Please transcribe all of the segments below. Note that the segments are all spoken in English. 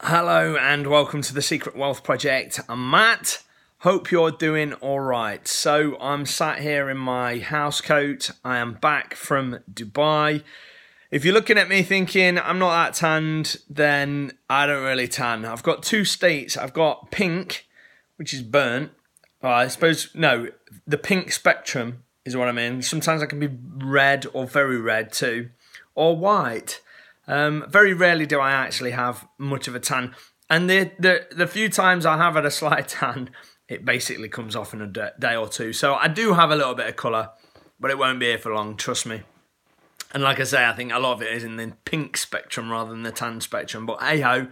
Hello and welcome to the Secret Wealth Project. I'm Matt. Hope you're doing all right. So I'm sat here in my house coat. I am back from Dubai. If you're looking at me thinking I'm not that tanned, then I don't really tan. I've got two states. I've got pink, which is burnt. The pink spectrum is what I'm in. Sometimes I can be red or very red too, or white. Very rarely do I actually have much of a tan. And the few times I have had a slight tan, it basically comes off in a day or two. So I do have a little bit of colour, but it won't be here for long, trust me. And like I say, I think a lot of it is in the pink spectrum rather than the tan spectrum. But hey-ho,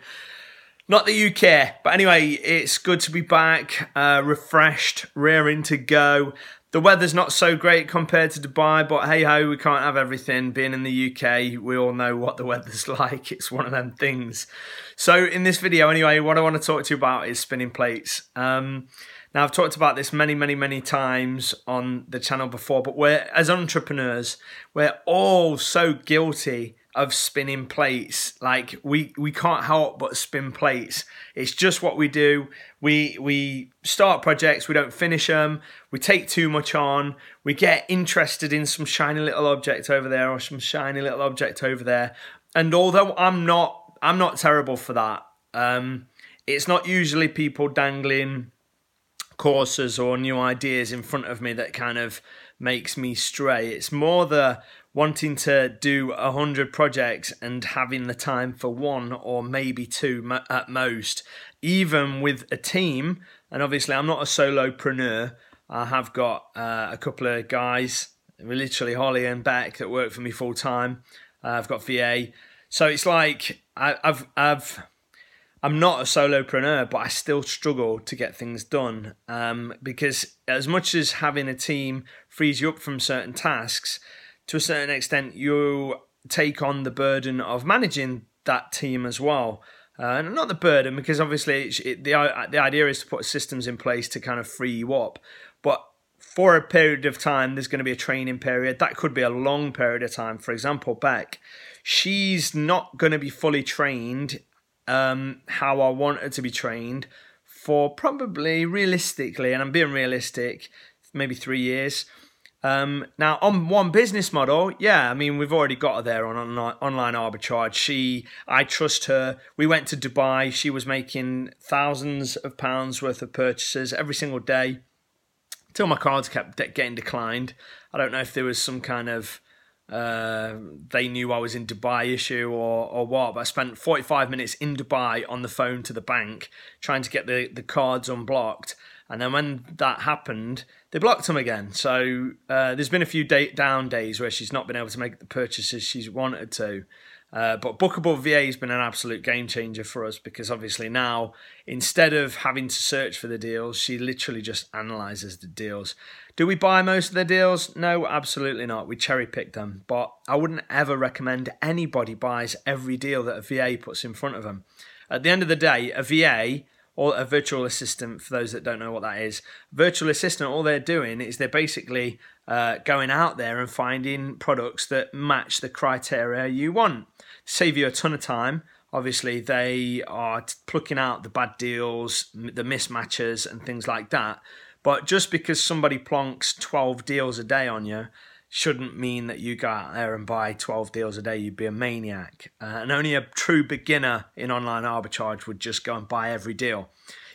not that you care. But anyway, it's good to be back, refreshed, raring to go. The weather's not so great compared to Dubai, but hey-ho, we can't have everything. Being in the UK, we all know what the weather's like. It's one of them things. So in this video, anyway, what I want to talk to you about is spinning plates. Now, I've talked about this many times on the channel before, but as entrepreneurs, we're all so guilty of spinning plates. Like, we can't help but spin plates. It's just what we do. We start projects, we don't finish them, we take too much on, we get interested in some shiny little object over there or some shiny little object over there. And although I'm not terrible for that, it's not usually people dangling courses or new ideas in front of me that kind of makes me stray. It's more the wanting to do 100 projects and having the time for one or maybe two at most, even with a team. And obviously I'm not a solopreneur. I have got a couple of guys, literally Holly and Beck, that work for me full time. I've got VA. So it's like I'm not a solopreneur, but I still struggle to get things done because as much as having a team frees you up from certain tasks, to a certain extent you take on the burden of managing that team as well. And not the burden, because obviously the idea is to put systems in place to kind of free you up. But for a period of time, there's going to be a training period. That could be a long period of time. For example, Beck, she's not going to be fully trained how I want her to be trained for probably realistically, and I'm being realistic, maybe 3 years. Now, on one business model, yeah, I mean, we've already got her there on online arbitrage. I trust her. We went to Dubai. She was making thousands of pounds worth of purchases every single day till my cards kept getting declined. I don't know if there was some kind of they knew I was in Dubai issue or what, but I spent 45 minutes in Dubai on the phone to the bank trying to get the cards unblocked. And then when that happened, they blocked them again. So there's been a few down days where she's not been able to make the purchases she's wanted to. But Bookable VA has been an absolute game changer for us, because obviously now, instead of having to search for the deals, she literally just analyses the deals. Do we buy most of the deals? No, absolutely not. We cherry pick them. But I wouldn't ever recommend anybody buys every deal that a VA puts in front of them. At the end of the day, a VA, or a virtual assistant, for those that don't know what that is, virtual assistant, all they're doing is they're basically going out there and finding products that match the criteria you want. Save you a ton of time. Obviously, they are plucking out the bad deals, the mismatches and things like that. But just because somebody plonks 12 deals a day on you shouldn't mean that you go out there and buy 12 deals a day. You'd be a maniac. And only a true beginner in online arbitrage would just go and buy every deal.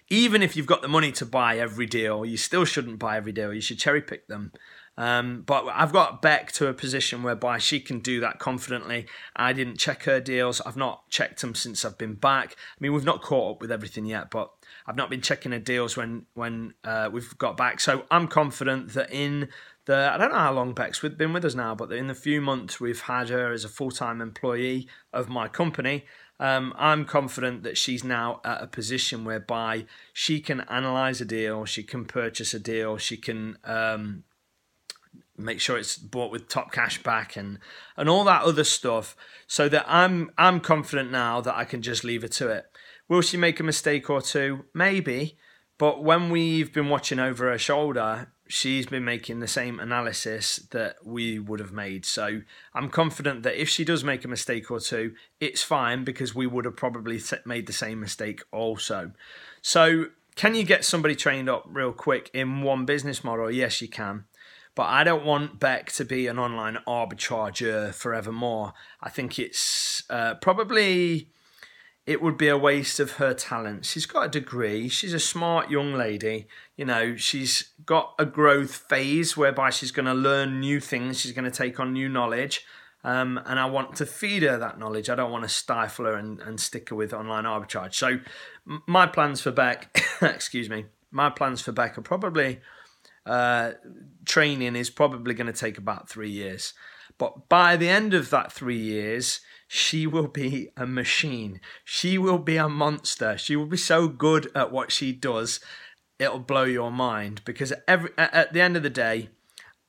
Even if you've got the money to buy every deal, you still shouldn't buy every deal. You should cherry pick them. But I've got Beck to a position whereby she can do that confidently. I didn't check her deals. I've not checked them since I've been back. I mean, we've not caught up with everything yet, but I've not been checking her deals when we've got back. So I'm confident that I don't know how long Beck's been with us now, but in the few months we've had her as a full-time employee of my company, I'm confident that she's now at a position whereby she can analyse a deal, she can purchase a deal, she can make sure it's bought with top cash back and all that other stuff, so that I'm confident now that I can just leave her to it. Will she make a mistake or two? Maybe. But when we've been watching over her shoulder, she's been making the same analysis that we would have made. So I'm confident that if she does make a mistake or two, it's fine, because we would have probably made the same mistake also. So can you get somebody trained up real quick in one business model? Yes, you can. But I don't want Beck to be an online arbitrager forevermore. I think it's probably... it would be a waste of her talent. She's got a degree. She's a smart young lady. You know, she's got a growth phase whereby she's going to learn new things. She's going to take on new knowledge. And I want to feed her that knowledge. I don't want to stifle her and stick her with online arbitrage. So my plans for Beck, excuse me, my plans for Beck are probably, training is probably going to take about 3 years. But by the end of that 3 years, she will be a machine. She will be a monster. She will be so good at what she does, it'll blow your mind. Because at the end of the day,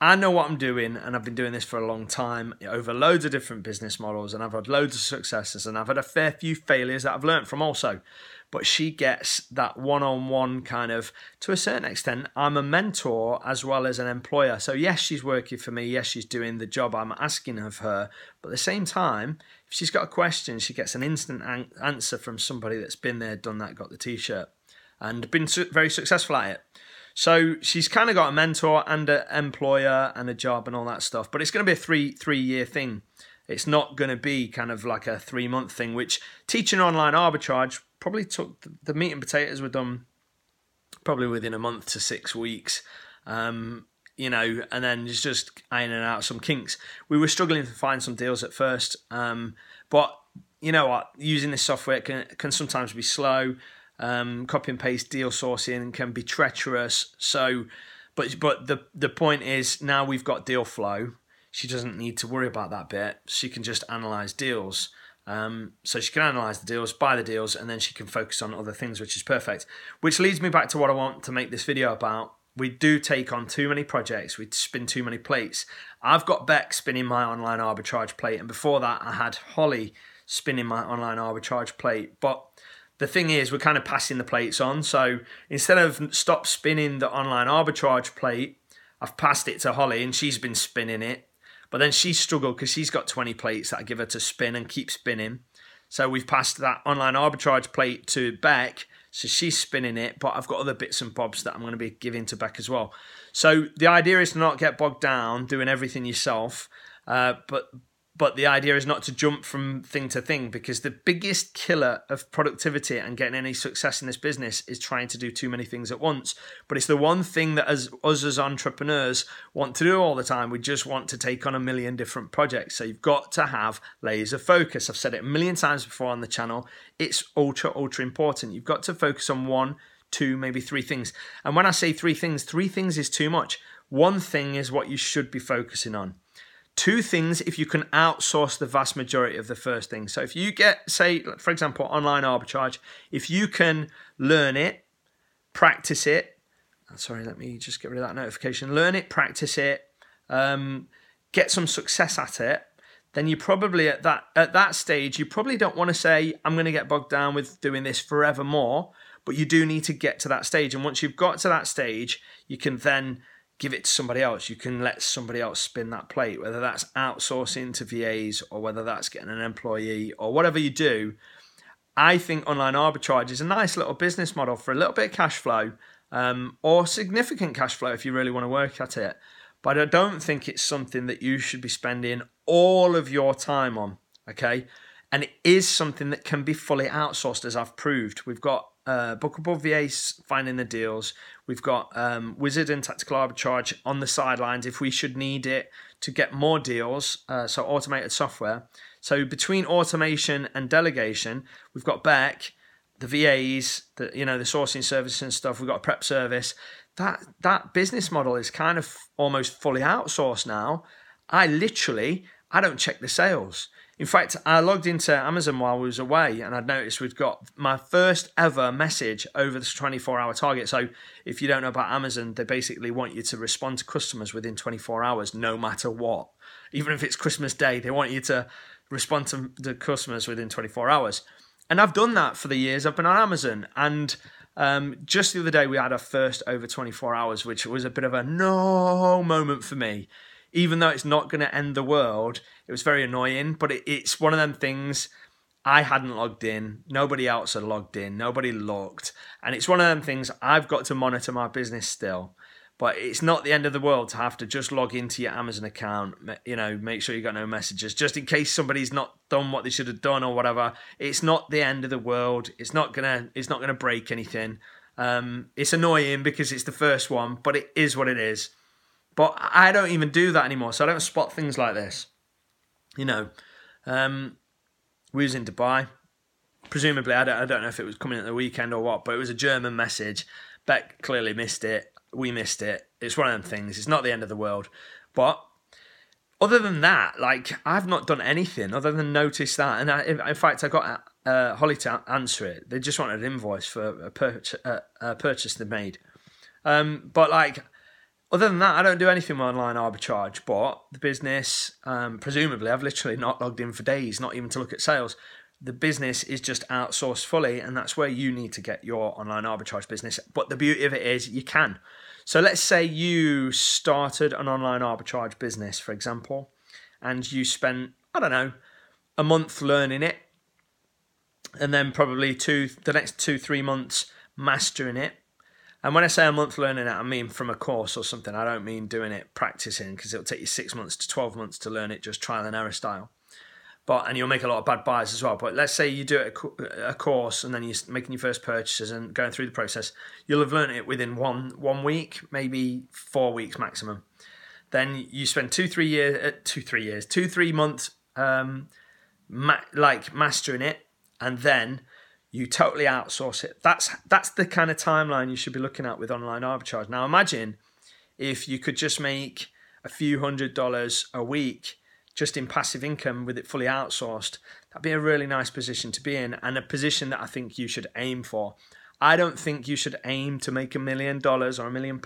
I know what I'm doing, and I've been doing this for a long time over loads of different business models, and I've had loads of successes, and I've had a fair few failures that I've learned from also. But she gets that one-on-one kind of, to a certain extent, I'm a mentor as well as an employer. So yes, she's working for me. Yes, she's doing the job I'm asking of her. But at the same time, if she's got a question, she gets an instant answer from somebody that's been there, done that, got the t-shirt, and been very successful at it. So she's kind of got a mentor and an employer and a job and all that stuff. But it's going to be a three-year thing. It's not going to be kind of like a 3-month thing, which teaching online arbitrage probably took, the meat and potatoes were done probably within a month to 6 weeks. You know, and then just ironing out some kinks. We were struggling to find some deals at first. But you know what? Using this software can sometimes be slow. Copy and paste deal sourcing can be treacherous. So, but the point is, now we've got deal flow. She doesn't need to worry about that bit. She can just analyze deals. So she can analyze the deals, buy the deals, and then she can focus on other things, which is perfect. Which leads me back to what I want to make this video about. We do take on too many projects. We spin too many plates. I've got Beck spinning my online arbitrage plate, and before that, I had Holly spinning my online arbitrage plate. But the thing is, we're kind of passing the plates on. So instead of stop spinning the online arbitrage plate, I've passed it to Holly, and she's been spinning it. But then she struggled because she's got 20 plates that I give her to spin and keep spinning. So we've passed that online arbitrage plate to Beck. So she's spinning it, but I've got other bits and bobs that I'm going to be giving to Beck as well. So the idea is to not get bogged down doing everything yourself, but the idea is not to jump from thing to thing, because the biggest killer of productivity and getting any success in this business is trying to do too many things at once. But it's the one thing that us as entrepreneurs want to do all the time. We just want to take on a million different projects. So you've got to have laser focus. I've said it a million times before on the channel. It's ultra important. You've got to focus on 1, 2, maybe 3 things. And when I say 3 things is too much. 1 thing is what you should be focusing on. 2 things if you can outsource the vast majority of the first thing. So if you get, say, for example, online arbitrage, if you can learn it, practice it. Sorry, let me just get rid of that notification. Learn it, practice it, get some success at it. Then you probably at that stage, you probably don't want to say, I'm going to get bogged down with doing this forevermore. But you do need to get to that stage. And once you've got to that stage, you can then give it to somebody else. You can let somebody else spin that plate, whether that's outsourcing to VAs or whether that's getting an employee or whatever you do. I think online arbitrage is a nice little business model for a little bit of cash flow, or significant cash flow if you really want to work at it. But I don't think it's something that you should be spending all of your time on, okay? And it is something that can be fully outsourced, as I've proved. We've got bookable VAs finding the deals. We've got Wizard and Tactical Arbitrage on the sidelines if we should need it to get more deals, so automated software. So between automation and delegation, we've got Beck, the VAs, the sourcing service and stuff. We've got a prep service. That business model is kind of almost fully outsourced now. I don't check the sales. In fact, I logged into Amazon while we was away, and I'd noticed we'd got my first ever message over the 24-hour target. So if you don't know about Amazon, they basically want you to respond to customers within 24 hours, no matter what. Even if it's Christmas Day, they want you to respond to the customers within 24 hours. And I've done that for the years I've been on Amazon. And Just the other day, we had our first over 24 hours, which was a bit of a no moment for me. Even though it's not going to end the world, it was very annoying. But it's one of them things. I hadn't logged in. Nobody else had logged in. Nobody looked. And it's one of them things. I've got to monitor my business still. But it's not the end of the world to have to just log into your Amazon account, make sure you got no messages, just in case somebody's not done what they should have done or whatever. It's not the end of the world. It's not gonna break anything. It's annoying because it's the first one, but it is what it is. But I don't even do that anymore, so I don't spot things like this. We was in Dubai. Presumably, I don't know if it was coming at the weekend or what, but it was a German message. Beck clearly missed it. We missed it. It's one of them things. It's not the end of the world. But other than that, I've not done anything other than notice that. And in fact, I got Holly to answer it. They just wanted an invoice for a purchase they made. But other than that, I don't do anything with online arbitrage. But the business, presumably, I've literally not logged in for days, not even to look at sales. The business is just outsourced fully, and that's where you need to get your online arbitrage business. But the beauty of it is you can. So let's say you started an online arbitrage business, for example, and you spent, a month learning it, and then probably the next 2-3 months mastering it. And when I say a month learning it, I mean from a course or something. I don't mean doing it practicing, because it'll take you 6 months to 12 months to learn it, just trial and error style. And you'll make a lot of bad buys as well. But let's say you do a course and then you're making your first purchases and going through the process. You'll have learned it within one week, maybe 4 weeks maximum. Then you spend 2-3 months mastering it, and then you totally outsource it. That's the kind of timeline you should be looking at with online arbitrage. Now imagine if you could just make a few $100s a week just in passive income with it fully outsourced. That'd be a really nice position to be in, and a position that I think you should aim for. I don't think you should aim to make $1 million or £1 million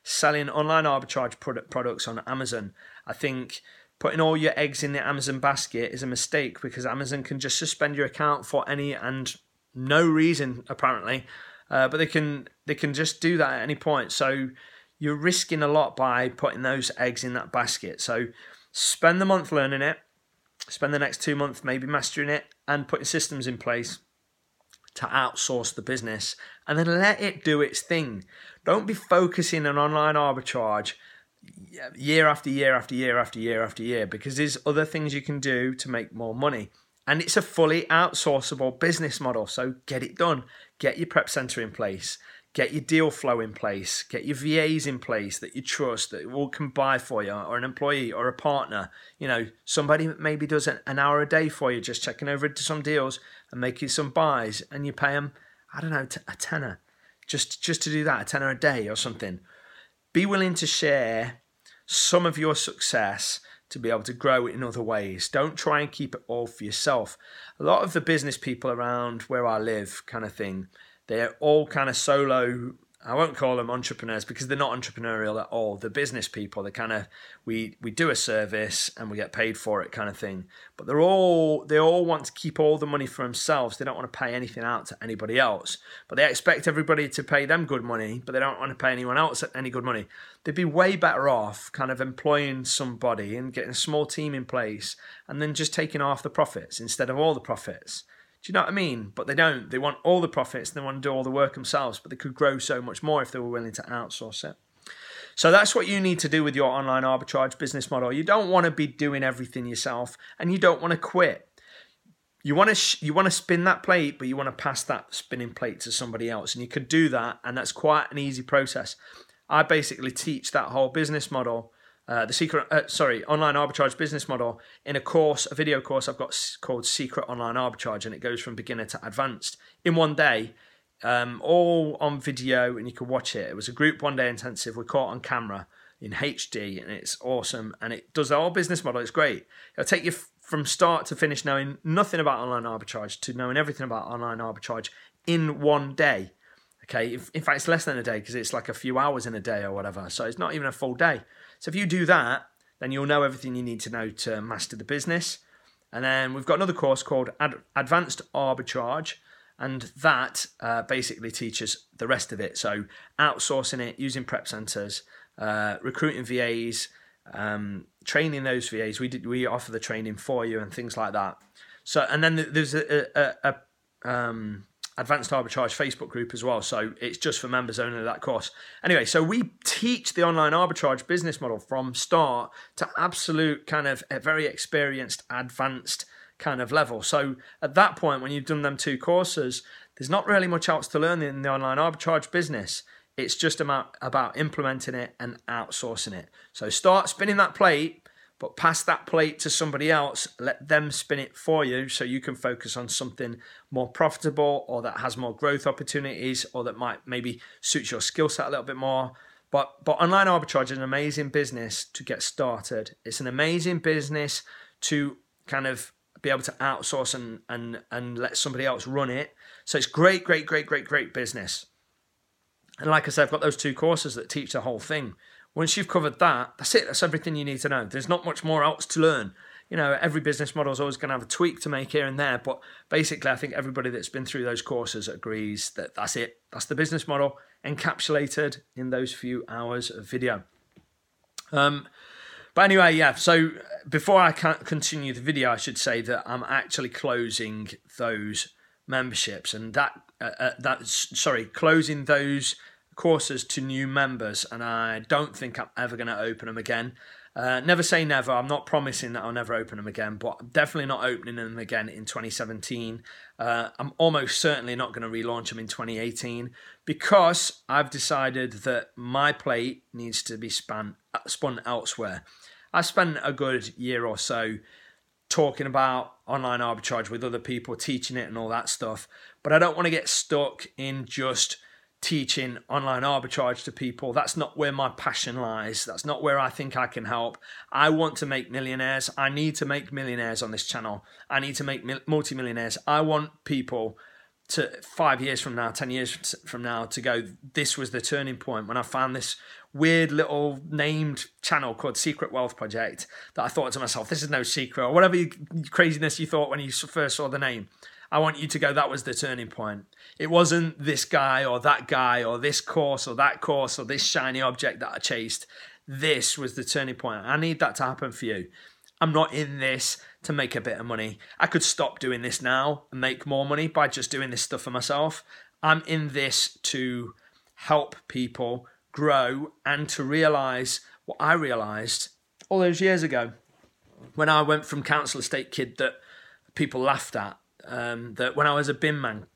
selling online arbitrage products on Amazon. I think putting all your eggs in the Amazon basket is a mistake, because Amazon can just suspend your account for any and no reason, apparently. But they can just do that at any point. So you're risking a lot by putting those eggs in that basket. So spend the month learning it, spend the next 2 months maybe mastering it and putting systems in place to outsource the business, and then let it do its thing. Don't be focusing on online arbitrage year after year after year after year after year, because there's other things you can do to make more money. And it's a fully outsourceable business model, so get it done. Get your prep center in place. Get your deal flow in place. Get your VAs in place that you trust, that all can buy for you, or an employee or a partner. Somebody that maybe does an hour a day for you, just checking over into some deals and making some buys, and you pay them, a tenner, just to do that, a tenner a day or something. Be willing to share some of your success to be able to grow in other ways. Don't try and keep it all for yourself. A lot of the business people around where I live kind of thing, they're all kind of solo. I won't call them entrepreneurs, because they're not entrepreneurial at all. They're business people. They kind of, we do a service and we get paid for it kind of thing. But they all want to keep all the money for themselves. They don't want to pay anything out to anybody else. But they expect everybody to pay them good money, but they don't want to pay anyone else any good money. They'd be way better off kind of employing somebody and getting a small team in place and then just taking half the profits instead of all the profits. Do you know what I mean? But they don't. They want all the profits. They want to do all the work themselves, but they could grow so much more if they were willing to outsource it. So that's what you need to do with your online arbitrage business model. You don't want to be doing everything yourself, and you don't want to quit. You want to spin that plate, but you want to pass that spinning plate to somebody else, and you could do that, and that's quite an easy process. I basically teach that whole business model, online arbitrage business model, in a video course I've got called Secret Online Arbitrage, and it goes from beginner to advanced in one day, all on video, and you can watch it. It was a group 1 day intensive. We caught on camera in HD, and it's awesome, and it does the whole business model. It's great. It'll take you from start to finish knowing nothing about online arbitrage to knowing everything about online arbitrage in 1 day. Okay, in fact, it's less than a day, because it's like a few hours in a day or whatever. So it's not even a full day. So if you do that, then you'll know everything you need to know to master the business. And then we've got another course called Advanced Arbitrage, And that basically teaches the rest of it. So outsourcing it, using prep centers, recruiting VAs, training those VAs. We offer the training for you and things like that. So, and then there's a Advanced Arbitrage Facebook group as well. So it's just for members only, that course. Anyway, so we teach the online arbitrage business model from start to absolute kind of a very experienced, advanced kind of level. So at that point, when you've done them 2 courses, there's not really much else to learn in the online arbitrage business. It's just about implementing it and outsourcing it. So start spinning that plate, but pass that plate to somebody else. Let them spin it for you so you can focus on something more profitable or that has more growth opportunities or that might maybe suit your skill set a little bit more. But online arbitrage is an amazing business to get started. It's an amazing business to kind of be able to outsource and let somebody else run it. So it's great business. And like I said, I've got those 2 courses that teach the whole thing. Once you've covered that, that's it. That's everything you need to know. There's not much more else to learn. You know, every business model is always going to have a tweak to make here and there. But basically, I think everybody that's been through those courses agrees that that's it. That's the business model encapsulated in those few hours of video. But anyway, yeah. So before I continue the video, I should say that I'm actually closing those memberships and closing those courses to new members, and I don't think I'm ever going to open them again. Never say never. I'm not promising that I'll never open them again, but I'm definitely not opening them again in 2017. I'm almost certainly not going to relaunch them in 2018 because I've decided that my plate needs to be spun elsewhere. I spent a good year or so talking about online arbitrage with other people, teaching it and all that stuff, but I don't want to get stuck in just teaching online arbitrage to people. That's not where my passion lies. That's not where I think I can help. I want to make millionaires. I need to make millionaires on this channel. I need to make multi-millionaires. I want people to 5 years from now, 10 years from now to go, this was the turning point when I found this weird little named channel called Secret Wealth Project that I thought to myself, this is no secret, or whatever craziness you thought when you first saw the name. I want you to go, that was the turning point. It wasn't this guy or that guy or this course or that course or this shiny object that I chased. This was the turning point. I need that to happen for you. I'm not in this to make a bit of money. I could stop doing this now and make more money by just doing this stuff for myself. I'm in this to help people grow and to realize what I realized all those years ago when I went from council estate kid that people laughed at. That when I was a bin man,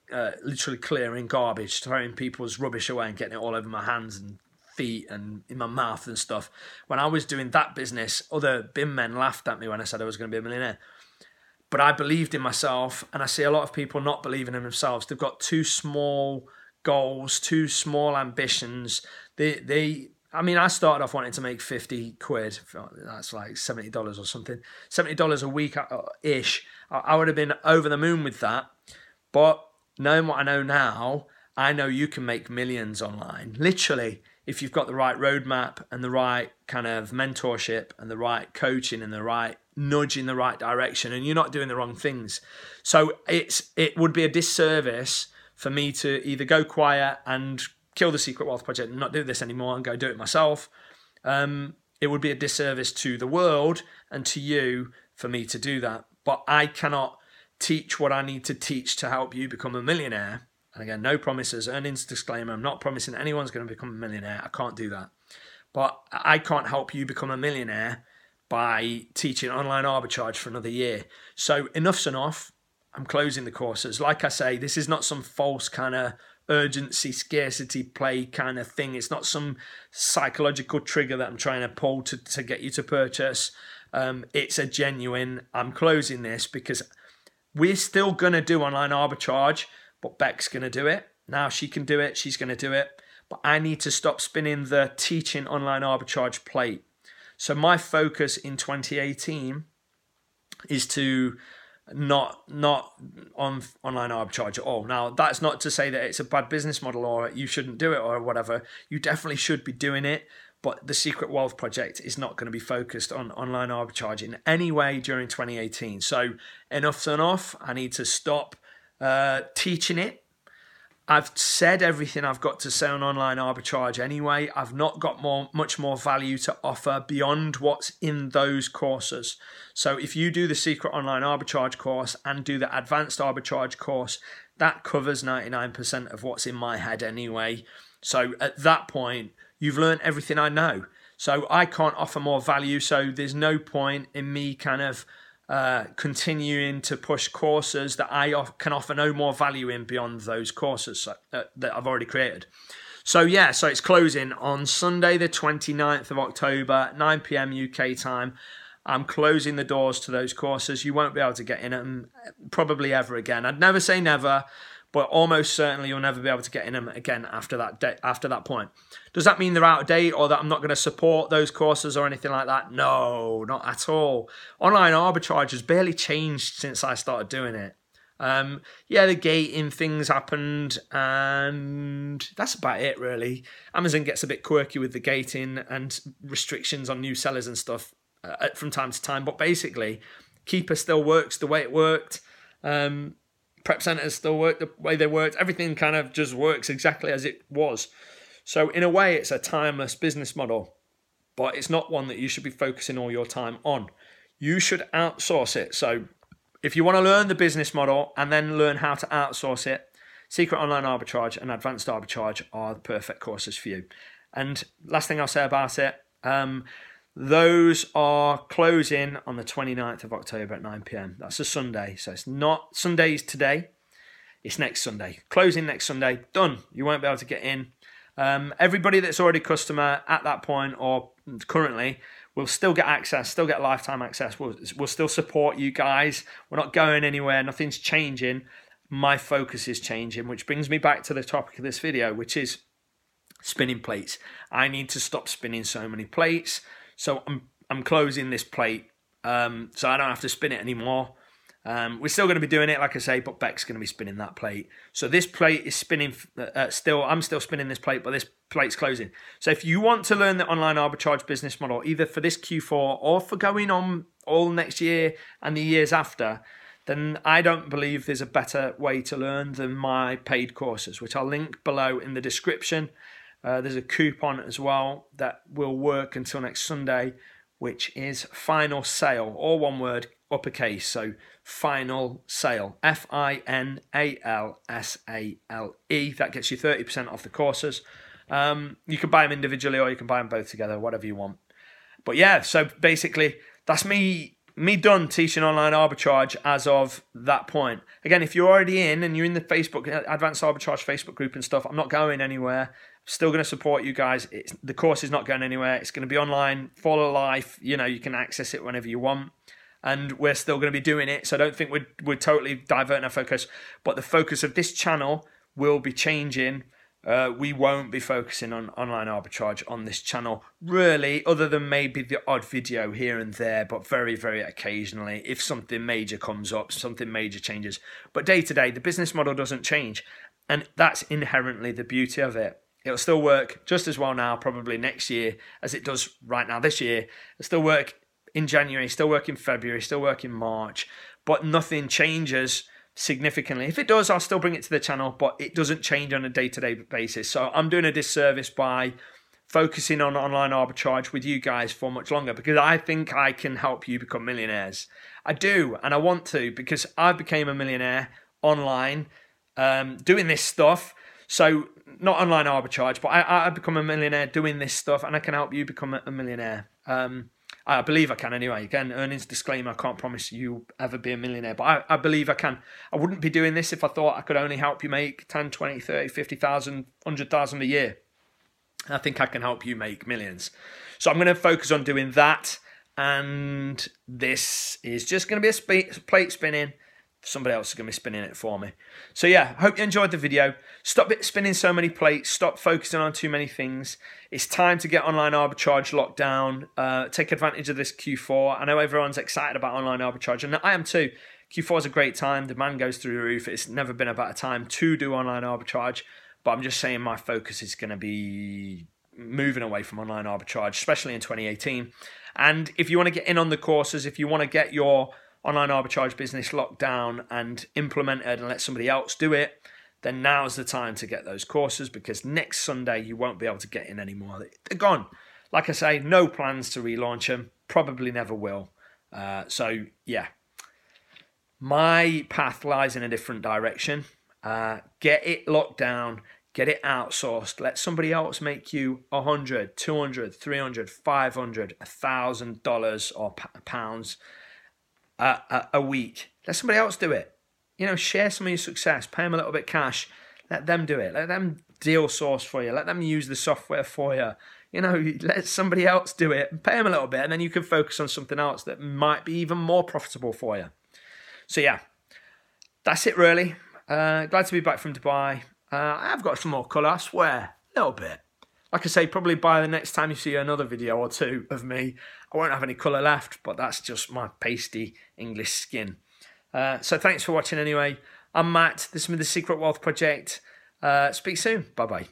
literally clearing garbage, throwing people's rubbish away and getting it all over my hands and feet and in my mouth and stuff. When I was doing that business, other bin men laughed at me when I said I was going to be a millionaire. But I believed in myself, and I see a lot of people not believing in themselves. They've got too small goals, too small ambitions. I started off wanting to make 50 quid. That's like $70 or something. $70 a week-ish. I would have been over the moon with that. But knowing what I know now, I know you can make millions online. Literally, if you've got the right roadmap and the right kind of mentorship and the right coaching and the right nudge in the right direction, and you're not doing the wrong things. So it would be a disservice for me to either go quiet and kill the Secret Wealth Project and not do this anymore and go do it myself. It would be a disservice to the world and to you for me to do that. But I cannot teach what I need to teach to help you become a millionaire. And again, no promises, earnings disclaimer. I'm not promising anyone's going to become a millionaire. I can't do that. But I can't help you become a millionaire by teaching online arbitrage for another year. So enough's enough. I'm closing the courses. Like I say, this is not some false kind of urgency, scarcity play kind of thing. It's not some psychological trigger that I'm trying to pull to get you to purchase. It's a genuine, I'm closing this because we're still going to do online arbitrage, but Beck's going to do it. Now she can do it. She's going to do it. But I need to stop spinning the teaching online arbitrage plate. So my focus in 2018 is to not on online arbitrage at all. Now, that's not to say that it's a bad business model or you shouldn't do it or whatever. You definitely should be doing it. But the Secret Wealth Project is not going to be focused on online arbitrage in any way during 2018. So enough's enough. I need to stop teaching it. I've said everything I've got to say on online arbitrage anyway. I've not got much more value to offer beyond what's in those courses. So if you do the Secret Online Arbitrage course and do the Advanced Arbitrage course, that covers 99% of what's in my head anyway. So at that point, you've learned everything I know. So I can't offer more value. So there's no point in me kind of continuing to push courses that I can offer no more value in beyond those courses that I've already created. So yeah, so it's closing on Sunday the 29th of October, 9 p.m. UK time. I'm closing the doors to those courses. You won't be able to get in them probably ever again. I'd never say never, but almost certainly you'll never be able to get in them again after that point. Does that mean they're out of date or that I'm not going to support those courses or anything like that? No, not at all. Online arbitrage has barely changed since I started doing it. Yeah, the gating things happened, and that's about it, really. Amazon gets a bit quirky with the gating and restrictions on new sellers and stuff from time to time, but basically, Keeper still works the way it worked. Prep centers still work the way they worked. Everything kind of just works exactly as it was. So in a way, it's a timeless business model, but it's not one that you should be focusing all your time on. You should outsource it. So if you want to learn the business model and then learn how to outsource it, Secret Online Arbitrage and Advanced Arbitrage are the perfect courses for you. And last thing I'll say about it, those are closing on the 29th of October at 9 p.m. That's a Sunday. So it's not Sundays today. It's next Sunday. Closing next Sunday. Done. You won't be able to get in. Everybody that's already a customer at that point or currently will still get access, still get lifetime access. We'll still support you guys. We're not going anywhere. Nothing's changing. My focus is changing, which brings me back to the topic of this video, which is spinning plates. I need to stop spinning so many plates. So I'm closing this plate, so I don't have to spin it anymore. We're still going to be doing it, like I say, but Beck's going to be spinning that plate. So this plate is spinning still. I'm still spinning this plate, but this plate's closing. So if you want to learn the online arbitrage business model, either for this Q4 or for going on all next year and the years after, then I don't believe there's a better way to learn than my paid courses, which I'll link below in the description. There's a coupon as well that will work until next Sunday, which is final sale, all one word, uppercase. So final sale, FINALSALE. That gets you 30% off the courses. You can buy them individually or you can buy them both together, whatever you want. But yeah, so basically that's me done teaching online arbitrage as of that point. Again, if you're already in and you're in the Facebook Advanced Arbitrage Facebook group and stuff, I'm not going anywhere. Still going to support you guys. The course is not going anywhere. It's going to be online for life. You know, you can access it whenever you want. And we're still going to be doing it. So I don't think we're totally diverting our focus. But the focus of this channel will be changing. We won't be focusing on online arbitrage on this channel, really, other than maybe the odd video here and there, but very, very occasionally, if something major comes up, something major changes. But day to day, the business model doesn't change. And that's inherently the beauty of it. It'll still work just as well now, probably next year, as it does right now this year. It'll still work in January, still work in February, still work in March, but nothing changes significantly. If it does, I'll still bring it to the channel, but it doesn't change on a day-to-day basis. So I'm doing a disservice by focusing on online arbitrage with you guys for much longer, because I think I can help you become millionaires. I do, and I want to, because I became a millionaire online doing this stuff. So not online arbitrage, but I've become a millionaire doing this stuff, and I can help you become a millionaire. I believe I can anyway. Again, earnings disclaimer, I can't promise you ever be a millionaire, but I believe I can. I wouldn't be doing this if I thought I could only help you make 10, 20, 30, 50,000, 100,000 a year. I think I can help you make millions. So I'm going to focus on doing that, and this is just going to be a plate spinning. Somebody else is going to be spinning it for me. So yeah, hope you enjoyed the video. Stop spinning so many plates. Stop focusing on too many things. It's time to get online arbitrage locked down. Take advantage of this Q4. I know everyone's excited about online arbitrage, and I am too. Q4 is a great time. Demand goes through the roof. It's never been a better time to do online arbitrage. But I'm just saying my focus is going to be moving away from online arbitrage, especially in 2018. And if you want to get in on the courses, if you want to get your online arbitrage business locked down and implemented and let somebody else do it, then now's the time to get those courses, because next Sunday you won't be able to get in anymore. They're gone. Like I say, no plans to relaunch them. Probably never will. So yeah, my path lies in a different direction. Get it locked down, get it outsourced. Let somebody else make you $100, $200, $300, $500, $1,000 or pounds a week. Let somebody else do it. You know, share some of your success. Pay them a little bit cash. Let them do it. Let them deal source for you. Let them use the software for you. You know, let somebody else do it. Pay them a little bit, and then you can focus on something else that might be even more profitable for you. So yeah, that's it really. Glad to be back from Dubai. I've got some more colour, I swear. A little bit. Like I say, probably by the next time you see another video or two of me, I won't have any colour left, but that's just my pasty English skin. So thanks for watching anyway. I'm Matt. This has been The Secret Wealth Project. Speak soon. Bye-bye.